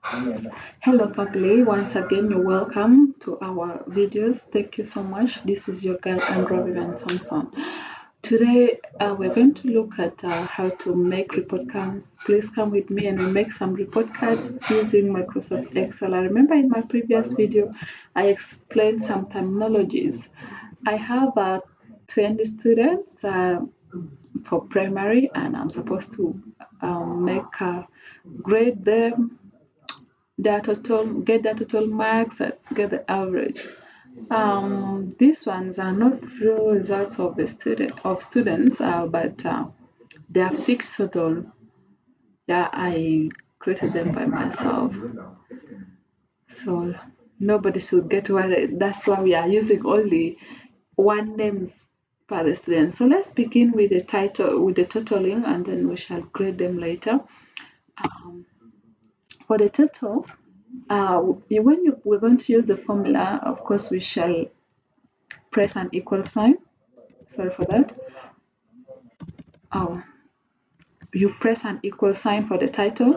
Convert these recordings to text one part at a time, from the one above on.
Hello family, once again you're welcome to our videos. Thank you so much. This is your girl Androvivan Samson. Today we're going to look at how to make report cards. Please come with me and we make some report cards using Microsoft Excel. I remember in my previous video I explained some terminologies. I have 20 students for primary and I'm supposed to grade them get their total marks and get the average. These ones are not real results of the students, but they are fixed total. Yeah, I created them by myself, so nobody should get worried. That's why we are using only one names per the student. So let's begin with the title, with the totaling, and then we shall grade them later. For the total, we're going to use the formula, of course, we shall press an equal sign. Sorry for that. Oh, you press an equal sign for the title,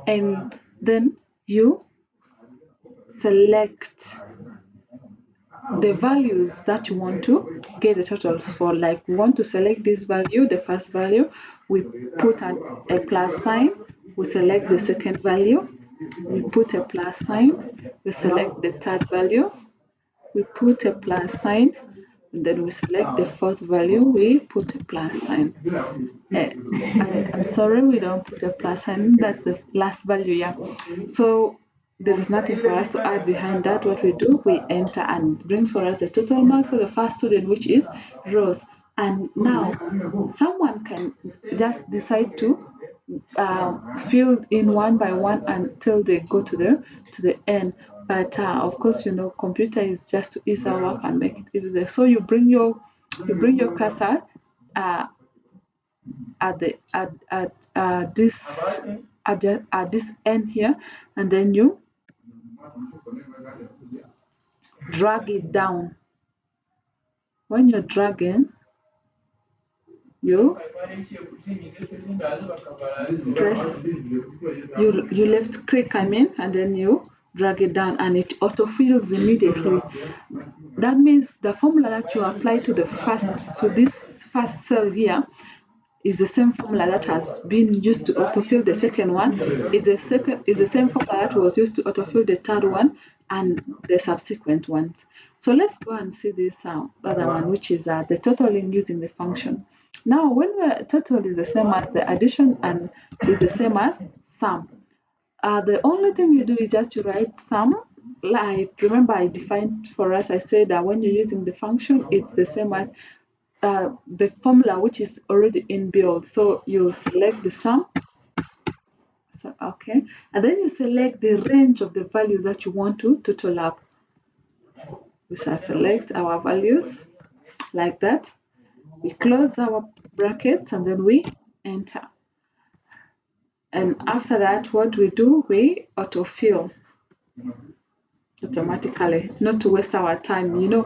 and then you select the values that you want to get the totals for. Like we want to select this value, the first value, we put a plus sign, we select the second value, we put a plus sign, we select the third value, we put a plus sign, and then we select the fourth value, we put a plus sign. I'm sorry, we don't put a plus sign, that's the last value, yeah. So there is nothing for us to add behind that. What we do, we enter and brings for us the total marks of the first student, which is Rose. And now someone can just decide to fill in one by one until they go to the end. But of course, you know, computer is just to ease our work and make it easier. So you bring your cursor uh, at the at this end here, and then you drag it down. When you're dragging, you press you left click, I mean, and then you drag it down and it autofills immediately. That means the formula that you apply to this first cell here is the same formula that has been used to autofill the second one, is the same formula that was used to autofill the third one and the subsequent ones. So let's go and see this other one, which is the totaling using the function. Now, when the total is the same as the addition and is the same as sum, the only thing you do is just to write sum. Like, remember I defined for us, I said that when you're using the function, it's the same as the formula which is already inbuilt. So you select the sum. So, okay, and then you select the range of the values that you want to total up. We shall select our values like that. We close our brackets and then we enter. And after that, what we do, we autofill automatically, not to waste our time. You know,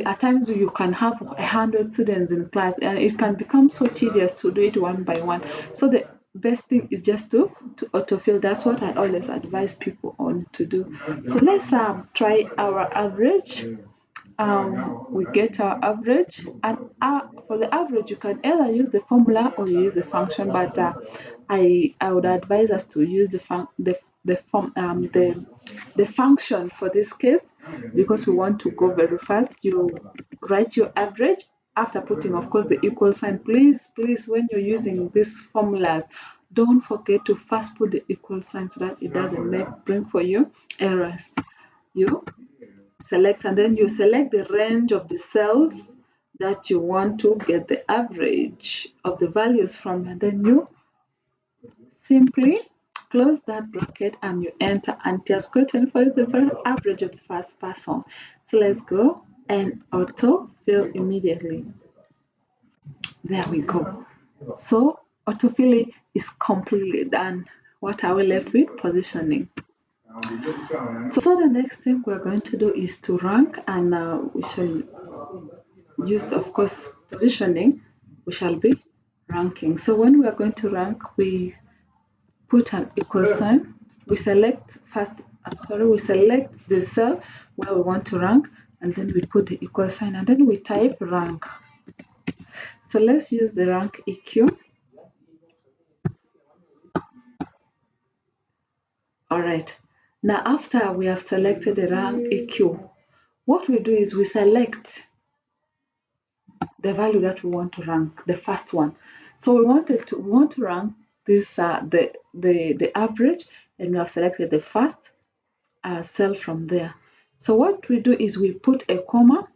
at times you can have 100 students in class and it can become so tedious to do it one by one. So the best thing is just to autofill. That's what I always advise people on to do. So let's try our average. We get our average, and for the average you can either use the formula or you use the function, but I would advise us to use the function for this case, because we want to go very fast. You write your average after putting, of course, the equal sign. Please, when you're using these formulas, don't forget to first put the equal sign so that it doesn't bring for you errors. You select, and then you select the range of the cells that you want to get the average of the values from, and then you simply close that bracket and you enter, and just gotten for the very average of the first person. So let's go and auto fill immediately. There we go. So autofilling is completely done. What are we left with? Positioning. So the next thing we're going to do is to rank, and we shall use, of course, positioning. We shall be ranking. So when we are going to rank, we put an equal sign. we select first, we select the cell where we want to rank, and then we put the equal sign, and then we type rank. So let's use the rank EQ. All right. Now, after we have selected the rank EQ, what we do is we select the value that we want to rank, the first one. So we want to rank this the average, and we have selected the first cell from there. So what we do is we put a comma,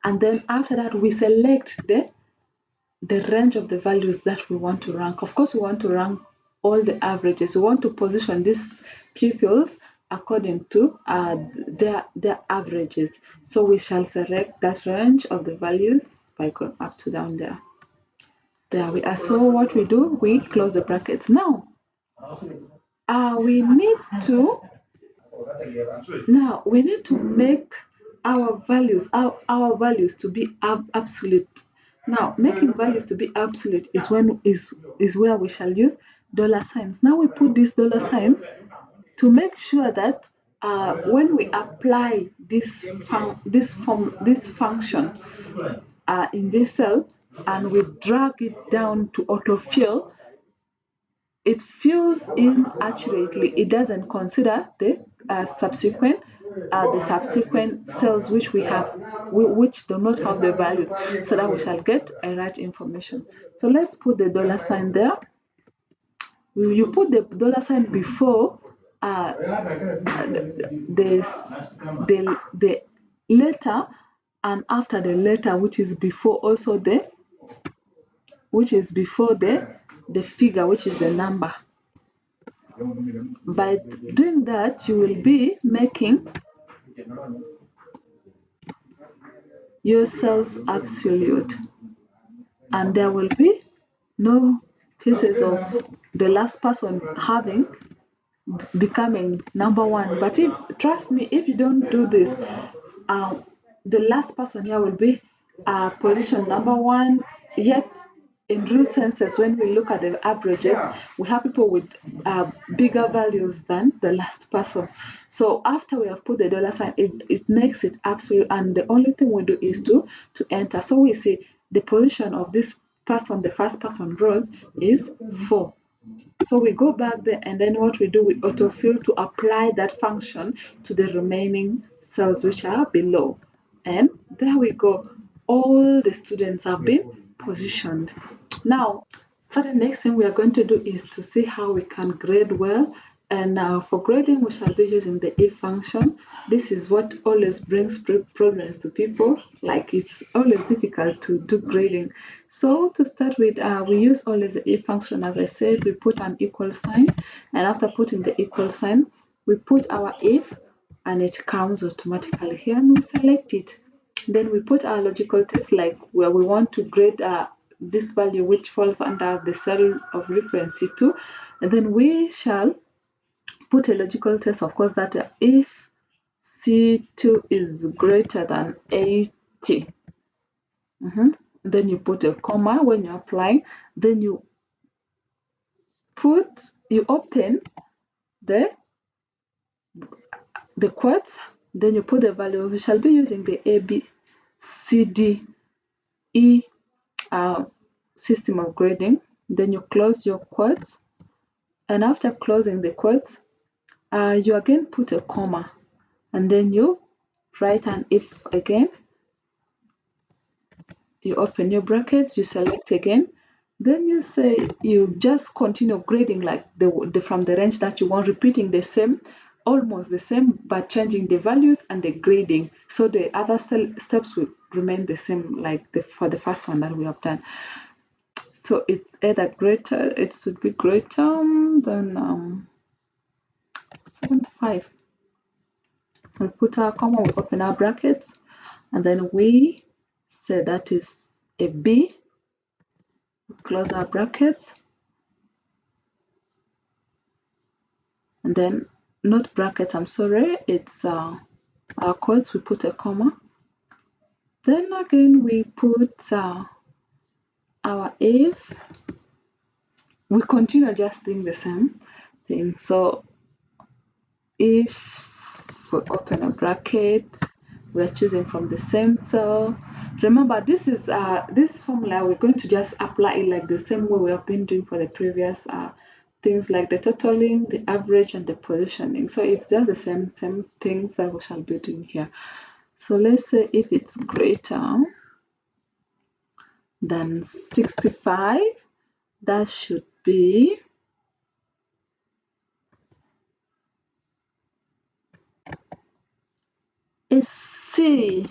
and then after that we select the range of the values that we want to rank. Of course, we want to rank all the averages. We want to position these pupils according to their averages. So we shall select that range of the values by going up to down there. There we are. So what we do, we close the brackets. Now, we need to make our values to be absolute. Now, making values to be absolute is where we shall use dollar signs. Now we put these dollar signs to make sure that when we apply this function in this cell, and we drag it down to autofill, it fills in accurately. It doesn't consider the subsequent cells which which do not have the values, so that we shall get a right information. So let's put the dollar sign there. You put the dollar sign before the letter, and after the letter, which is before the figure, which is the number. By doing that, you will be making your cells absolute, and there will be no cases of the last person becoming number one. But trust me, if you don't do this, the last person here will be position number one. Yet in real senses, when we look at the averages, we have people with bigger values than the last person. So after we have put the dollar sign, it makes it absolute, and the only thing we do is to enter. So we see the position of this person, the first person rows, is 4. So we go back there, and then what we do, we autofill to apply that function to the remaining cells which are below. And there we go. All the students have been positioned. Now, so the next thing we are going to do is to see how we can grade well. And for grading, we shall be using the if function. This is what always brings problems to people. Like, it's always difficult to do grading. So to start with, we use always the if function. As I said, we put an equal sign. And after putting the equal sign, we put our if, and it comes automatically here, and we select it. Then we put our logical test, like where we want to grade this value which falls under the cell of reference C2, and then we shall put a logical test, of course, that if C2 is greater than 80, then you put a comma when you're applying, then you open the quotes, then you put the value. We shall be using the A, B, C, D, E system of grading. Then you close your quotes, and after closing the quotes, you again put a comma, and then you write an if again. You open your brackets, you select again, then you say you just continue grading like from the range that you want, repeating the same, almost the same, but changing the values and the grading, so the other steps will remain the same, like for the first one that we have done. So it's either greater, it should be greater than 75. We put our comma, we open our brackets, and then we say that is a B. We close our brackets, and then not brackets, I'm sorry, it's our quotes, we put a comma. Then again we put our if. We continue just doing the same thing. So if we open a bracket, we're choosing from the same cell. Remember, this formula, we're going to just apply it like the same way we have been doing for the previous things, like the totaling, the average, and the positioning. So it's just the same things that we shall be doing here. So let's say if it's greater than 65, that should be a C.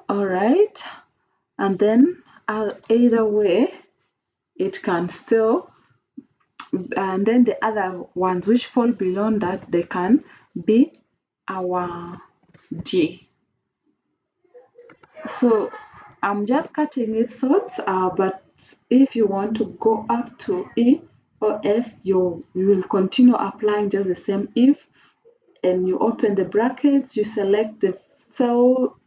All right, and then either way it can still, and then the other ones which fall beyond that, they can be our D. So I'm just cutting it short, but if you want to go up to E or F, you will continue applying just the same if, and you open the brackets, you select the cell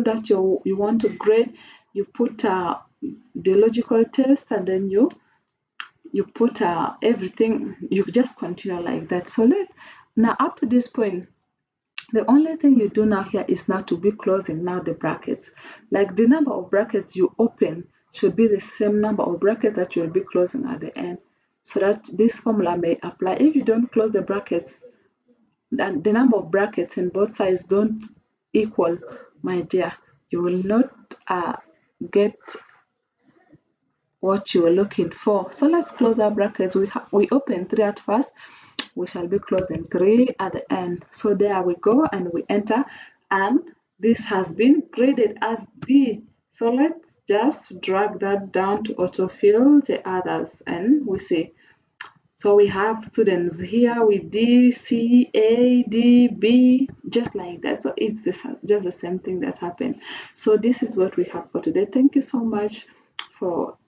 that you want to grade, you put the logical test, and then you put everything, you just continue like that. So now up to this point, the only thing you do now here is now to be closing now the brackets. Like the number of brackets you open should be the same number of brackets that you'll be closing at the end, so that this formula may apply. If you don't close the brackets, and the number of brackets in both sides don't equal, my dear, you will not get what you were looking for. So let's close our brackets. We open 3 at first, we shall be closing 3 at the end. So there we go, and we enter, and this has been graded as D. So let's just drag that down to autofill the others, and we see. So we have students here with D, C, A, D, B, just like that. So it's just the same thing that happened. So this is what we have for today. Thank you so much for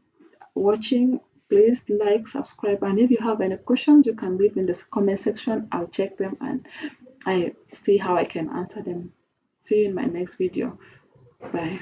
watching. Please like, subscribe, and if you have any questions, you can leave in the comment section. I'll check them and I see how I can answer them. See you in my next video. Bye.